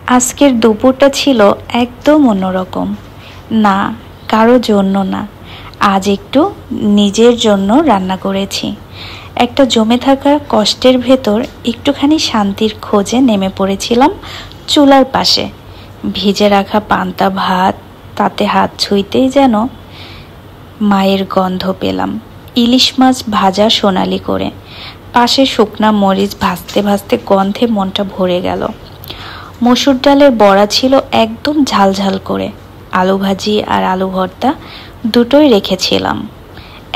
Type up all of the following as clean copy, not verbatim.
আজকের দুপুরটা ছিল একদম অন্যরকম। না, কারো জন্য না, আজ একটু নিজের জন্য রান্না করেছি। একটা জমে থাকা কষ্টের ভেতর একটুখানি শান্তির খোঁজে নেমে পড়েছিলাম চুলার পাশে। ভিজে রাখা পান্তা ভাত, তাতে হাত ছুঁইতেই যেন মায়ের গন্ধ পেলাম। ইলিশ মাছ ভাজা সোনালি করে, পাশে শুকনা মরিচ ভাজতে ভাজতে গন্ধে মনটা ভরে গেল। মসুর ডালের বড়া ছিল একদম ঝালঝাল করে। আলু ভাজি আর আলু ভর্তা দুটোই রেখেছিলাম,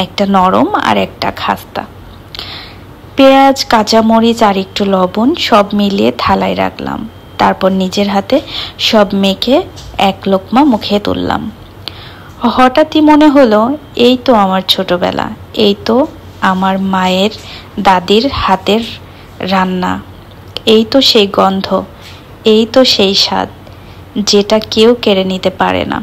একটা নরম আর একটা খাস্তা। পেঁয়াজ, কাঁচামরিচ আর একটু লবণ সব মিলিয়ে থালায় রাখলাম। তারপর নিজের হাতে সব মেখে এক লোকমা মুখে তুললাম। হঠাৎই মনে হলো, এই তো আমার ছোটবেলা, এই তো আমার মায়ের দাদির হাতের রান্না, এই তো সেই গন্ধ, এই তো সেই স্বাদ যেটা কেউ কেড়ে নিতে পারে না।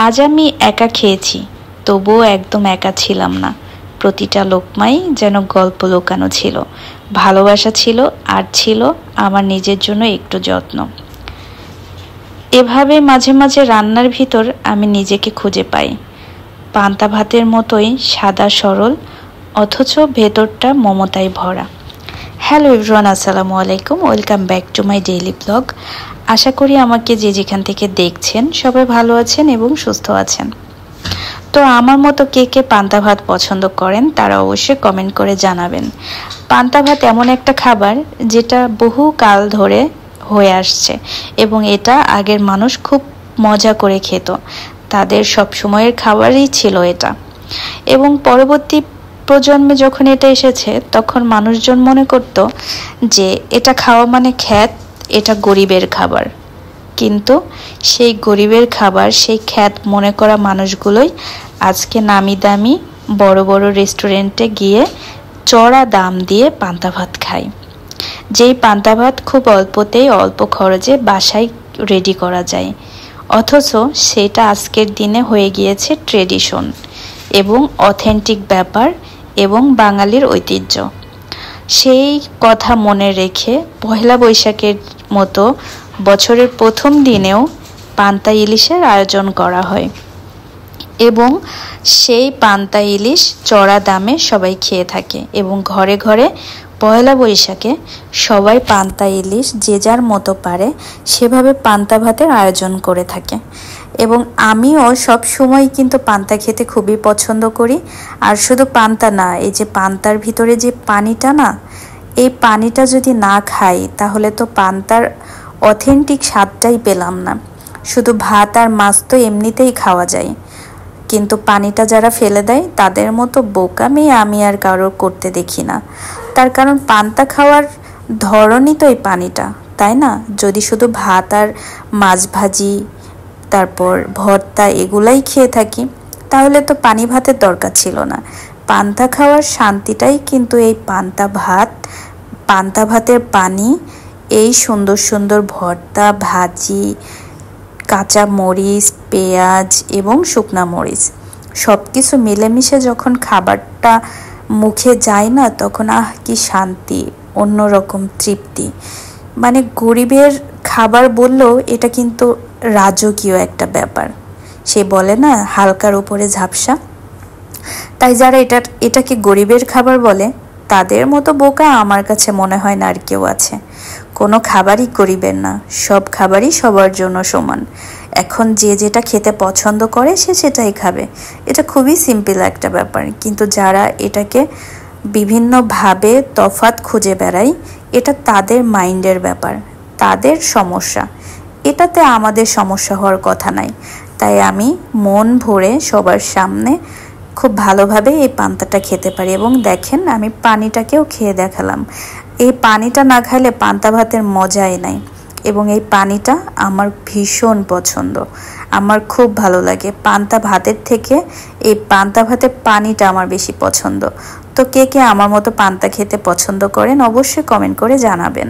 আজ আমি একা খেয়েছি, তবুও একদম একা ছিলাম না। প্রতিটা লোকমাই যেন গল্প লুকানো ছিল, ভালোবাসা ছিল, আর ছিল আমার নিজের জন্য একটু যত্ন। এভাবে মাঝে মাঝে রান্নার ভিতর আমি নিজেকে খুঁজে পাই, পান্তা ভাতের মতোই সাদা সরল, অথচ ভেতরটা মমতায় ভরা। হ্যালো এভরিওয়ান, আসসালামু আলাইকুম, welcome back to my daily blog. আশা করি আমাকে যে যেখান থেকে দেখছেন সবাই ভালো আছেন এবং সুস্থ আছেন। তো আমার মতো কে কে পান্তা ভাত পছন্দ করেন তারা অবশ্যই কমেন্ট করে জানাবেন। পান্তা ভাত এমন একটা খাবার যেটা বহু কাল ধরে হয়ে আসছে এবং এটা আগের মানুষ খুব মজা করে খেত, তাদের সব সময়ের খাবারই ছিল এটা। এবং পরবর্তী প্রজন্মে যখন এটা এসেছে তখন মানুষজন মনে করত যে এটা খাওয়া মানে খ্যাত, এটা গরিবের খাবার। কিন্তু সেই গরিবের খাবার, সেই খ্যাত মনে করা মানুষগুলোই আজকে নামি দামি বড় বড় রেস্টুরেন্টে গিয়ে চড়া দাম দিয়ে পান্তা ভাত খায়। যেই পান্তা ভাত খুব অল্পতেই অল্প খরচে বাসায় রেডি করা যায়, অথচ সেটা আজকের দিনে হয়ে গিয়েছে ট্রেডিশন এবং অথেন্টিক ব্যাপার এবং বাঙালির ঐতিহ্য। সেই কথা মনে রেখে পয়লা বৈশাখের মতো বছরের প্রথম দিনেও পান্তা ইলিশের আয়োজন করা হয় এবং সেই পান্তা ইলিশ চড়া দামে সবাই খেয়ে থাকে এবং ঘরে ঘরে পয়লা বৈশাখে সবাই পান্তা ইলিশ যে যার মতো পারে সেভাবে পান্তা ভাতের আয়োজন করে থাকে। এবং আমিও সব সময় কিন্তু পান্তা খেতে খুবই পছন্দ করি। আর শুধু পান্তা না, এই যে পান্তার ভিতরে যে পানিটা না, এই পানিটা যদি না খাই তাহলে তো পান্তার অথেন্টিক স্বাদটাই পেলাম না। শুধু ভাত আর মাছ তো এমনিতেই খাওয়া যায়, কিন্তু পানিটা যারা ফেলে দেয় তাদের মতো বোকামি আমি আর কারোর করতে দেখি না। তার কারণ পান্তা খাওয়ার ধরনই তো এই পানিটা, তাই না? যদি শুধু ভাত আর মাছ ভাজি, তারপর ভর্তা এগুলাই খেয়ে থাকি তাহলে তো পানি ভাতের দরকার ছিল না। পান্তা খাওয়ার শান্তিটাই কিন্তু এই পান্তা ভাত, পান্তা ভাতের পানি, এই সুন্দর সুন্দর ভর্তা, ভাজি, কাঁচা মরিচ, পেঁয়াজ এবং শুকনা মরিচ সব কিছু মিলেমিশে যখন খাবারটা মুখে যায় না, তখন কি শান্তি, অন্যরকম তৃপ্তি। মানে গরিবের খাবার বললেও এটা কিন্তু রাজকীয় একটা ব্যাপার। সে বলে না, হালকার উপরে ঝাপসা। তাই যারা এটাকে গরিবের খাবার বলে তাদের মতো বোকা আমার কাছে মনে হয় না আর কেউ আছে। কোনো খাবারই গরিবের না, সব খাবারই সবার জন্য সমান। এখন যে যেটা খেতে পছন্দ করে সে সেটাই খাবে, এটা খুবই সিম্পল একটা ব্যাপার। কিন্তু যারা এটাকে বিভিন্নভাবে তফাৎ খুঁজে বেড়ায়, এটা তাদের মাইন্ডের ব্যাপার, তাদের সমস্যা। এটাতে আমাদের সমস্যা হওয়ার কথা নাই। তাই আমি মন ভরে সবার সামনে খুব ভালোভাবে এই পান্তাটা খেতে পারি। এবং দেখেন, আমি পানিটাকেও খেয়ে দেখালাম। এই পানিটা না খাইলে পান্তা ভাতের মজাই নাই। এবং এই পানিটা আমার ভীষণ পছন্দ, আমার খুব ভালো লাগে। পান্তা ভাতের থেকে এই পান্তা ভাতের পানিটা আমার বেশি পছন্দ। তো কে কে আমার মতো পান্তা খেতে পছন্দ করেন অবশ্যই কমেন্ট করে জানাবেন।